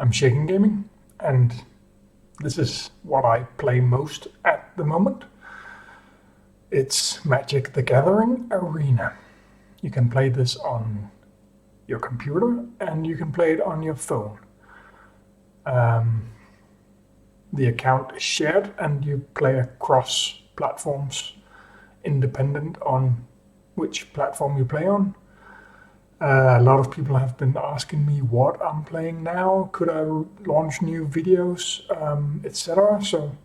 I'm Shaken Gaming, and this is what I play most at the moment. It's Magic: The Gathering Arena. You can play this on your computer and you can play it on your phone. The account is shared and you play across platforms independent on which platform you play on. A lot of people have been asking me what I'm playing now, could I launch new videos, etc. So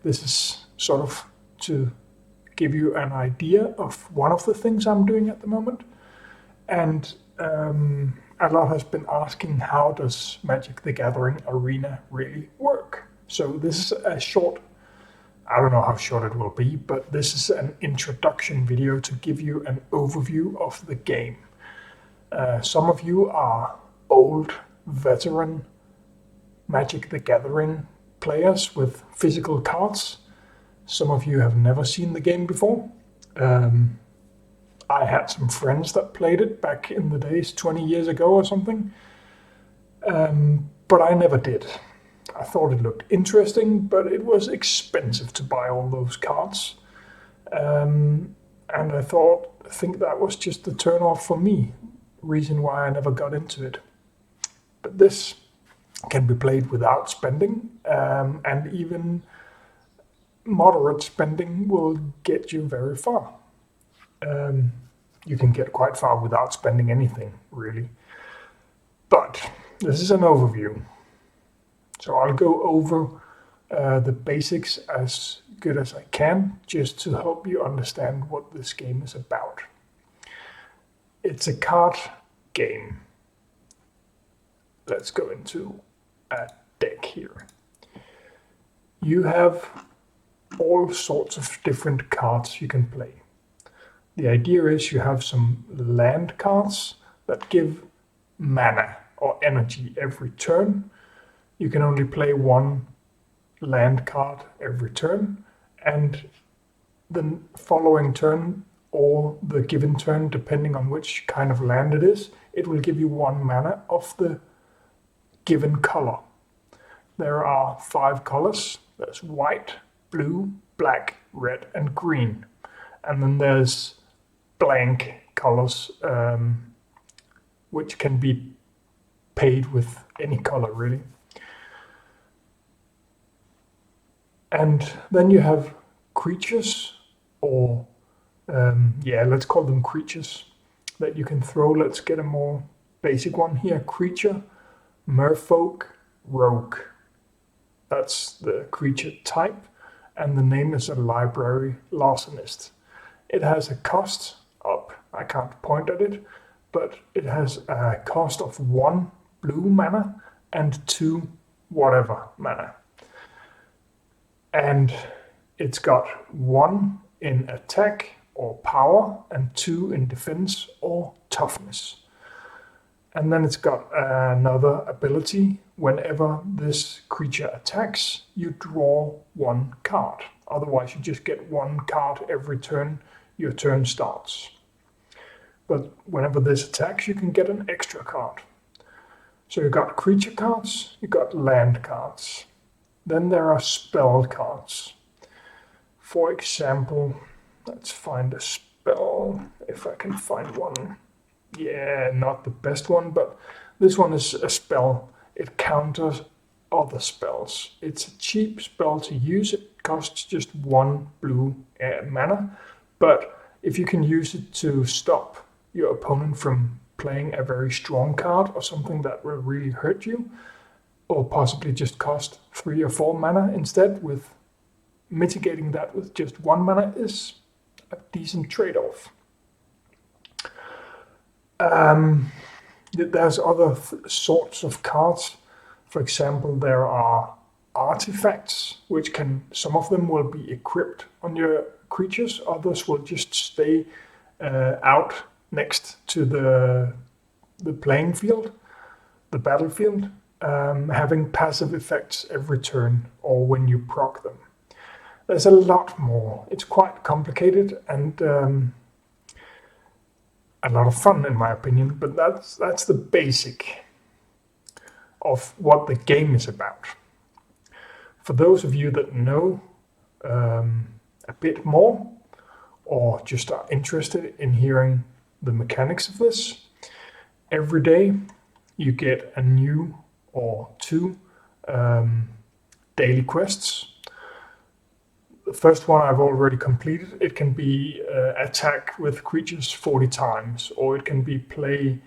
this is sort of to give you an idea of one of the things I'm doing at the moment. And a lot has been asking, how does Magic: The Gathering Arena really work? So this is a short, I don't know how short it will be, but this is an introduction video to give you an overview of the game. Some of you are old, veteran Magic: The Gathering players with physical cards. Some of you have never seen the game before. I had some friends that played it back in the days, 20 years ago or something, but I never did. I thought it looked interesting, but it was expensive to buy all those cards. And I think that was just the turn off for me, reason why I never got into it. But this can be played without spending, and even moderate spending will get you very far. You can get quite far without spending anything, really. But this is an overview. So I'll go over the basics as good as I can, just to help you understand what this game is about. It's a card game. Let's go into a deck here. You have all sorts of different cards you can play. The idea is you have some land cards that give mana or energy every turn. You can only play one land card every turn, and the following turn or the given turn, depending on which kind of land it is, it will give you one mana of the given color. There are 5 colors. There's white, blue, black, red, and green. And then there's blank colors, which can be paid with any color, really. And then you have creatures, or let's call them creatures, that you can throw. Let's get a more basic one here. Creature, merfolk, rogue. That's the creature type, and the name is a library larcenist. It has a cost up, I can't point at it, but it has a cost of 1 blue mana and 2 whatever mana. And it's got 1 in attack or power and 2 in defense or toughness. And then it's got another ability. Whenever this creature attacks, you draw 1 card. Otherwise, you just get 1 card every turn your turn starts. But whenever this attacks, you can get an extra card. So you've got creature cards, you've got land cards. Then there are spell cards. For example, let's find a spell, if I can find one. Yeah, not the best one, but this one is a spell. It counters other spells. It's a cheap spell to use. It costs just 1 blue mana, but if you can use it to stop your opponent from playing a very strong card or something that will really hurt you, or possibly just cost 3 or 4 mana instead, with mitigating that with just 1 mana is a decent trade-off. There's other sorts of cards. For example, there are artifacts, which some of them will be equipped on your creatures, others will just stay out next to the playing field, the battlefield, having passive effects every turn or when you proc them. There's a lot more. It's quite complicated and a lot of fun, in my opinion, but that's the basic of what the game is about. For those of you that know a bit more, or just are interested in hearing the mechanics of this, every day you get a new or two daily quests. The first one I've already completed. It can be attack with creatures 40 times, or it can be play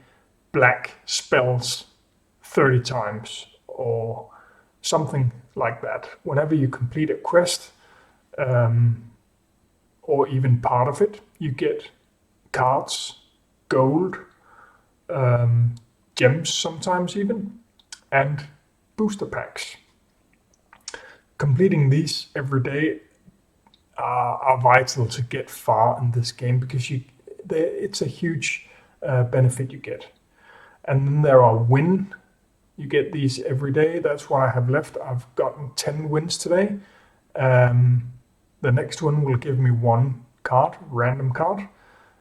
black spells 30 times, or something like that. Whenever you complete a quest, or even part of it, you get cards, gold, gems sometimes even, and booster packs. Completing these every day are vital to get far in this game, because it's a huge benefit you get. And then there are win. You get these every day. That's what I have left. I've gotten 10 wins today. The next one will give me one card, random card,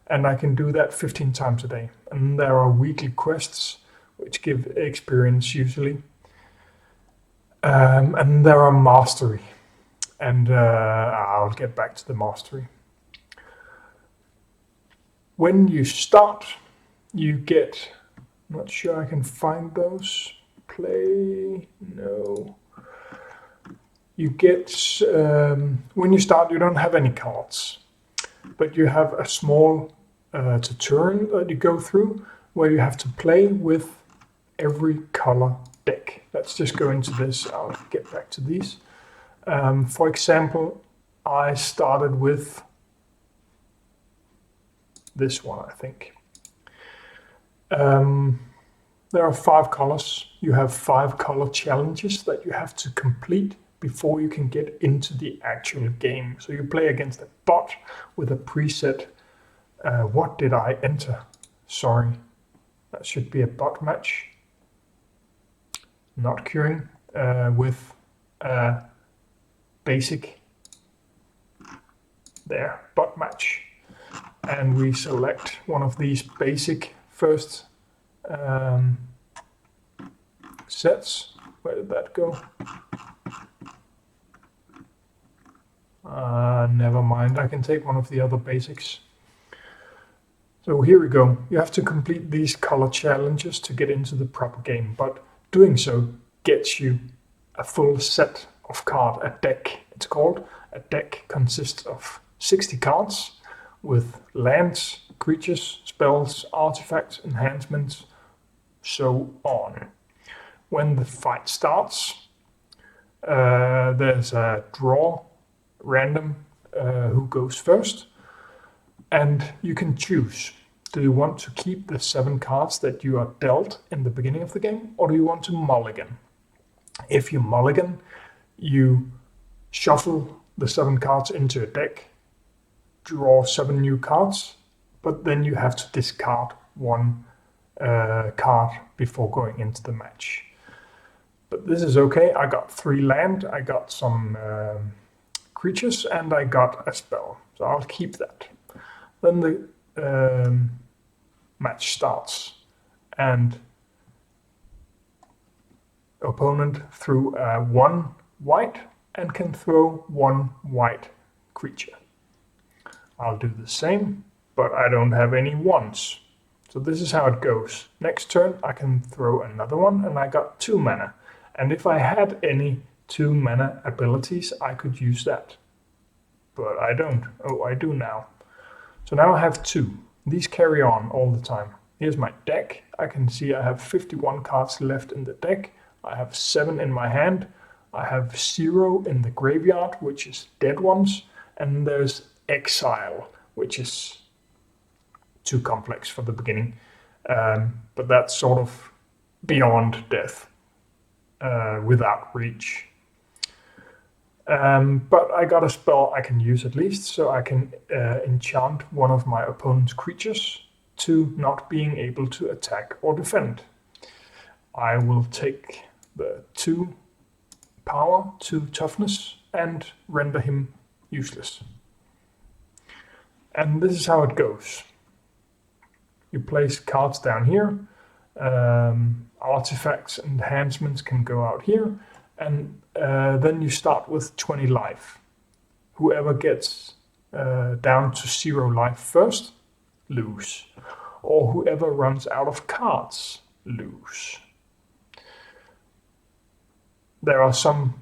and I can do that 15 times a day. And there are weekly quests which give experience usually. And there are mastery, and I'll get back to the mastery. When you start, you get, I'm not sure I can find those. Play, no. You get, when you start, you don't have any cards, but you have a small tutorial that you go through where you have to play with every color deck. Let's just go into this. I'll get back to these. For example, I started with this one, I think. There are 5 colors. You have 5 color challenges that you have to complete before you can get into the actual game. So you play against a bot with a preset. What did I enter? Sorry, that should be a bot match. Not queuing, with basic. There, bot match. And we select one of these basic first sets. Where did that go? Never mind, I can take one of the other basics. So here we go. You have to complete these color challenges to get into the proper game, but doing so gets you a full set of cards, a deck it's called. A deck consists of 60 cards with lands, creatures, spells, artifacts, enhancements, so on. When the fight starts, there's a draw, random, who goes first, and you can choose. Do you want to keep the 7 cards that you are dealt in the beginning of the game, or do you want to mulligan? If you mulligan, you shuffle the 7 cards into a deck, draw 7 new cards, but then you have to discard 1 card before going into the match. But this is okay. I got 3 land, I got some creatures, and I got a spell. So I'll keep that. Then the match starts, and opponent threw 1 white and can throw 1 white creature. I'll do the same, but I don't have any 1s. So this is how it goes. Next turn I can throw another one, and I got 2 mana. And if I had any 2 mana abilities, I could use that. But I don't. Oh, I do now. So now I have 2. These carry on all the time. Here's my deck. I can see I have 51 cards left in the deck. I have 7 in my hand. I have 0 in the graveyard, which is dead ones. And there's exile, which is too complex for the beginning. But that's sort of beyond death, without reach. But I got a spell I can use at least, so I can enchant one of my opponent's creatures to not being able to attack or defend. I will take the 2 power, 2 toughness, and render him useless. And this is how it goes. You place cards down here. Artifacts and enhancements can go out here, and then you start with 20 life. Whoever gets down to 0 life first, lose. Or whoever runs out of cards, lose. There are some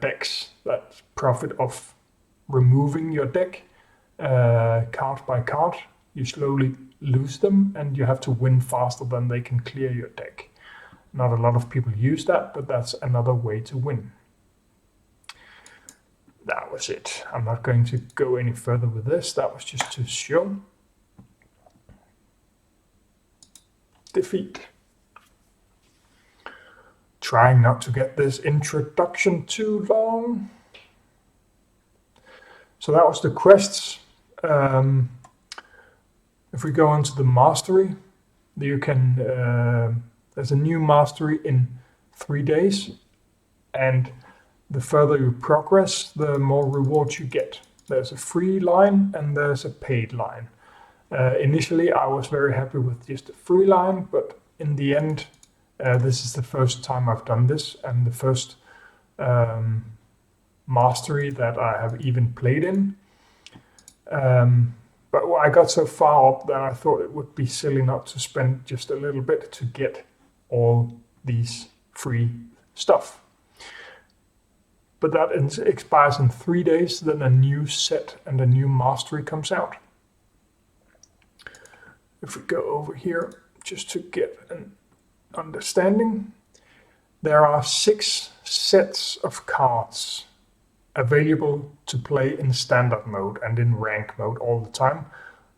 decks that profit of removing your deck card by card. You slowly lose them and you have to win faster than they can clear your deck. Not a lot of people use that, but that's another way to win. That was it. I'm not going to go any further with this. That was just to show. Defeat. Trying not to get this introduction too long. So that was the quests. If we go on to the mastery, you can, there's a new mastery in 3 days, and the further you progress, the more rewards you get. There's a free line and there's a paid line. Initially, I was very happy with just a free line, but in the end, this is the first time I've done this, and the first mastery that I have even played in. But I got so far up that I thought it would be silly not to spend just a little bit to get all these free stuff. But that expires in 3 days, then a new set and a new mastery comes out. If we go over here, just to get an understanding, there are 6 sets of cards available to play in standard mode and in rank mode all the time.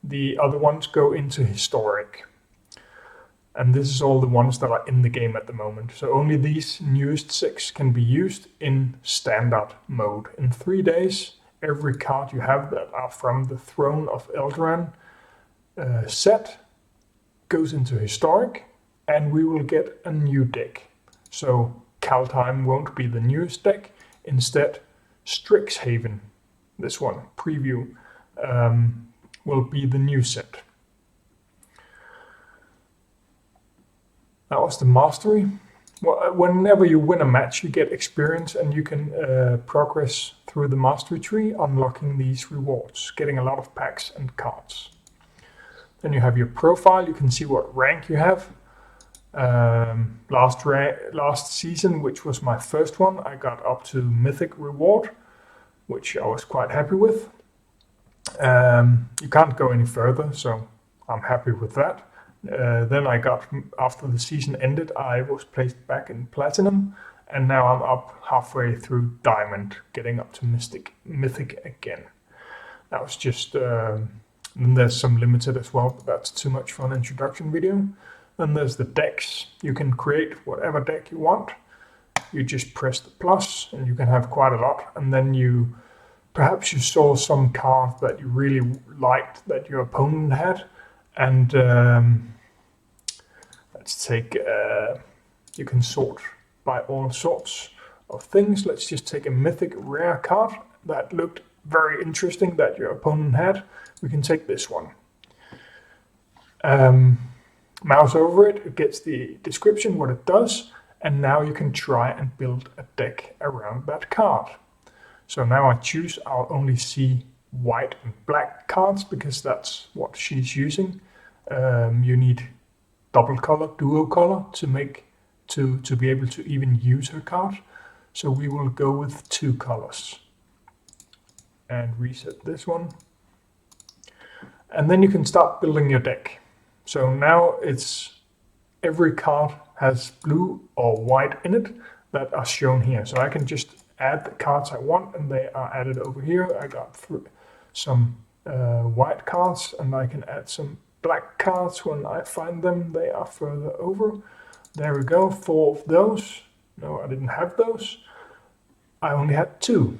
The other ones go into historic. And this is all the ones that are in the game at the moment. So only these newest 6 can be used in standard mode. In 3 days, every card you have that are from the Throne of Eldraine set goes into historic, and we will get a new deck. So Kaldheim won't be the newest deck. Instead, Strixhaven, this one, preview, will be the new set. That was the mastery. Well, whenever you win a match, you get experience and you can progress through the mastery tree, unlocking these rewards, getting a lot of packs and cards. Then you have your profile. You can see what rank you have. Last season, which was my first one, I got up to Mythic Reward, which I was quite happy with. You can't go any further, so I'm happy with that. Then I got, after the season ended, I was placed back in Platinum, and now I'm up halfway through Diamond, getting up to Mythic again. That was just, then there's some Limited as well, but that's too much for an introduction video. Then there's the decks. You can create whatever deck you want. You just press the plus and you can have quite a lot. And then perhaps you saw some card that you really liked that your opponent had. And let's take, you can sort by all sorts of things. Let's just take a mythic rare card that looked very interesting that your opponent had. We can take this one. Mouse over it, it gets the description, what it does, and now you can try and build a deck around that card. So now I choose, I'll only see white and black cards because that's what she's using. You need double color, duo color to be able to even use her card. So we will go with 2 colors. And reset this one. And then you can start building your deck. So now every card has blue or white in it that are shown here. So I can just add the cards I want and they are added over here. I got some white cards and I can add some black cards when I find them. They are further over. There we go, 4 of those. No, I didn't have those. I only had 2.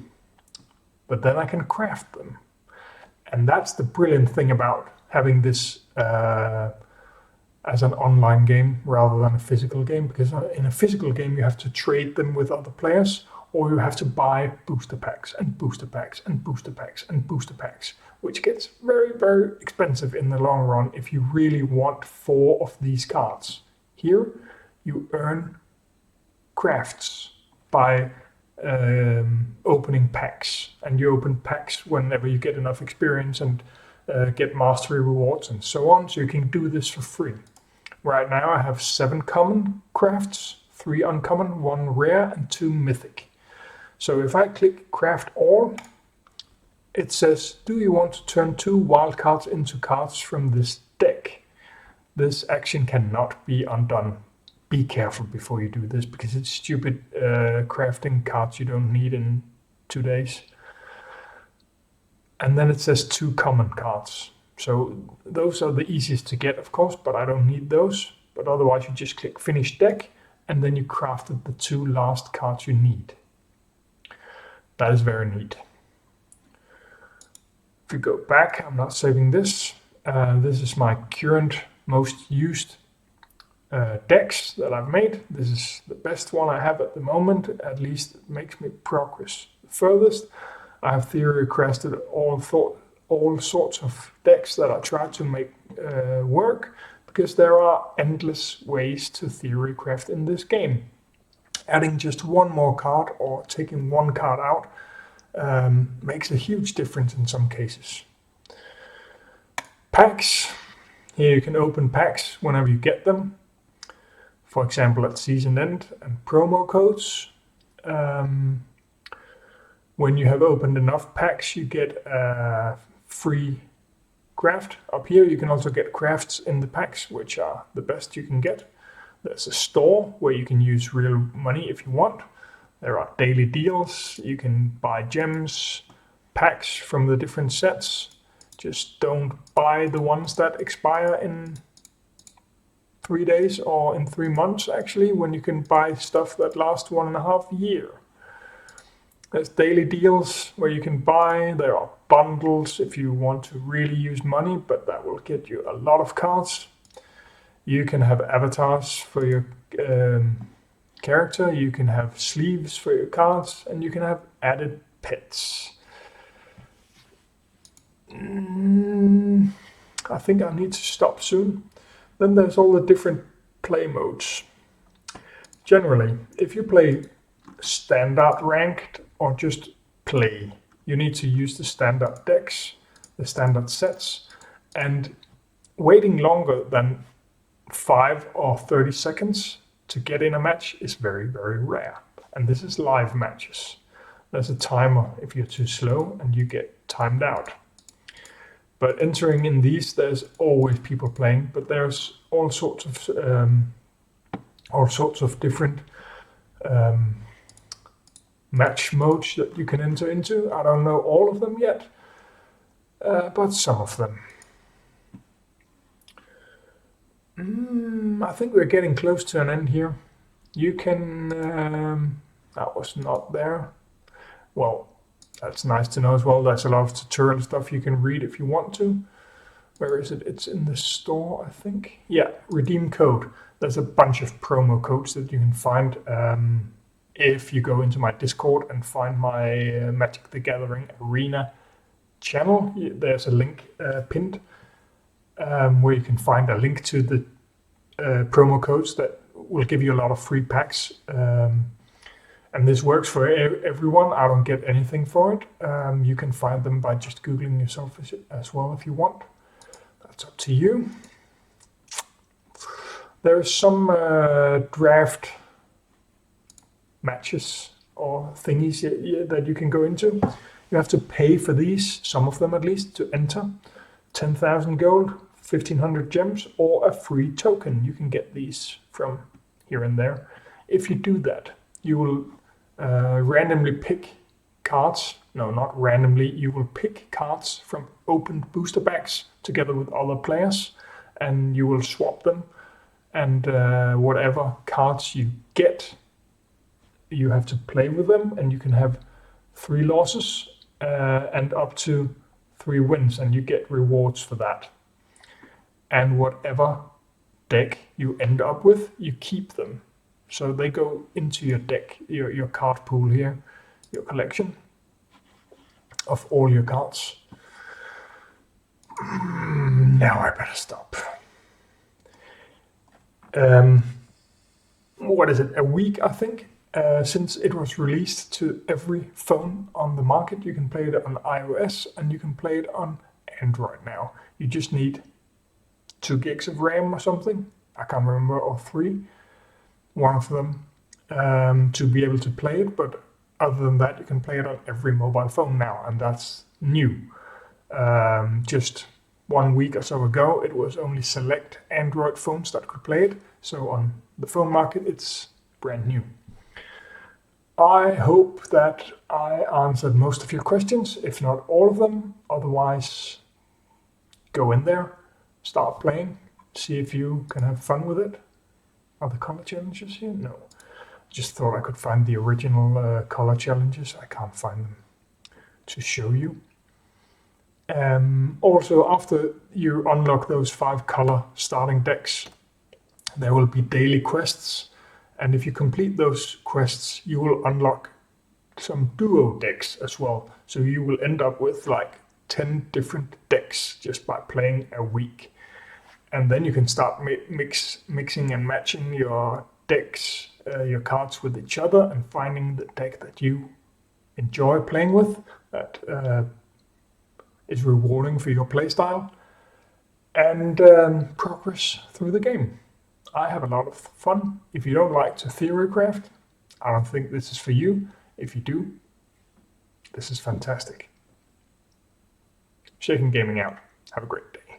But then I can craft them. And that's the brilliant thing about having this as an online game rather than a physical game, because in a physical game you have to trade them with other players, or you have to buy booster packs and booster packs and booster packs and booster packs, which gets very, very expensive in the long run if you really want 4 of these cards. Here you earn crafts by opening packs, and you open packs whenever you get enough experience and get mastery rewards and so on, so you can do this for free. Right now I have 7 common crafts, 3 uncommon, 1 rare and 2 mythic. So if I click craft all, it says, do you want to turn 2 wild cards into cards from this deck? This action cannot be undone. Be careful before you do this, because it's stupid crafting cards you don't need in 2 days. And then it says 2 common cards. So those are the easiest to get, of course, but I don't need those. But otherwise you just click finish deck, and then you crafted the 2 last cards you need. That is very neat. If you go back, I'm not saving this. This is my current most used decks that I've made. This is the best one I have at the moment. At least it makes me progress the furthest. I have theory crafted all sorts of decks that I try to make work, because there are endless ways to theory craft in this game. Adding just 1 more card or taking 1 card out makes a huge difference in some cases. Packs. Here you can open packs whenever you get them. For example, at season end, and promo codes. When you have opened enough packs, you get a free craft. Up here you can also get crafts in the packs, which are the best you can get. There's a store where you can use real money if you want. There are daily deals. You can buy gems, packs from the different sets. Just don't buy the ones that expire in 3 days or in 3 months, actually, when you can buy stuff that lasts 1.5 years. There's daily deals where you can buy. There are bundles if you want to really use money, but that will get you a lot of cards. You can have avatars for your character. You can have sleeves for your cards, and you can have added pets. I think I need to stop soon. Then there's all the different play modes. Generally, if you play standard ranked or just play, you need to use the standard decks, the standard sets, and waiting longer than 5 or 30 seconds to get in a match is very, very rare. And this is live matches. There's a timer if you're too slow and you get timed out. But entering in these, there's always people playing, but there's all sorts of different match modes that you can enter into. I don't know all of them yet, but some of them. I think we're getting close to an end here. You can... that was not there. Well, that's nice to know as well. There's a lot of tutorial stuff you can read if you want to. Where is it? It's in the store, I think. Yeah, redeem code. There's a bunch of promo codes that you can find if you go into my Discord and find my Magic the Gathering Arena channel. There's a link pinned where you can find a link to the promo codes that will give you a lot of free packs. And this works for everyone. I don't get anything for it. You can find them by just Googling yourself as well if you want. That's up to you. There are some draft matches or thingies that you can go into. You have to pay for these, some of them at least, to enter. 10,000 gold, 1,500 gems, or a free token. You can get these from here and there. If you do that, you will randomly pick cards. No, not randomly. You will pick cards from opened booster packs together with other players, and you will swap them. And whatever cards you get, you have to play with them, and you can have 3 losses and up to 3 wins, and you get rewards for that. And whatever deck you end up with, you keep them. So they go into your deck, your card pool here, your collection of all your cards. Now I better stop. what is it, a week, I think, since it was released to every phone on the market. You can play it on iOS and you can play it on Android now. You just need 2 gigs of RAM or something, I can't remember, or 3, one of them, to be able to play it. But other than that, you can play it on every mobile phone now, and that's new. Just 1 week or so ago, it was only select Android phones that could play it. So on the phone market, it's brand new. I hope that I answered most of your questions, if not all of them. Otherwise, go in there, start playing, see if you can have fun with it. Are the color challenges here? No. Just thought I could find the original color challenges. I can't find them to show you. Also, after you unlock those 5 color starting decks, there will be daily quests. And if you complete those quests, you will unlock some duo decks as well. So you will end up with like 10 different decks just by playing a week. And then you can start mixing and matching your decks, your cards with each other, and finding the deck that you enjoy playing with, that is rewarding for your playstyle, and progress through the game. I have a lot of fun. If you don't like to theorycraft, I don't think this is for you. If you do, this is fantastic. Shaken Gaming out. Have a great day.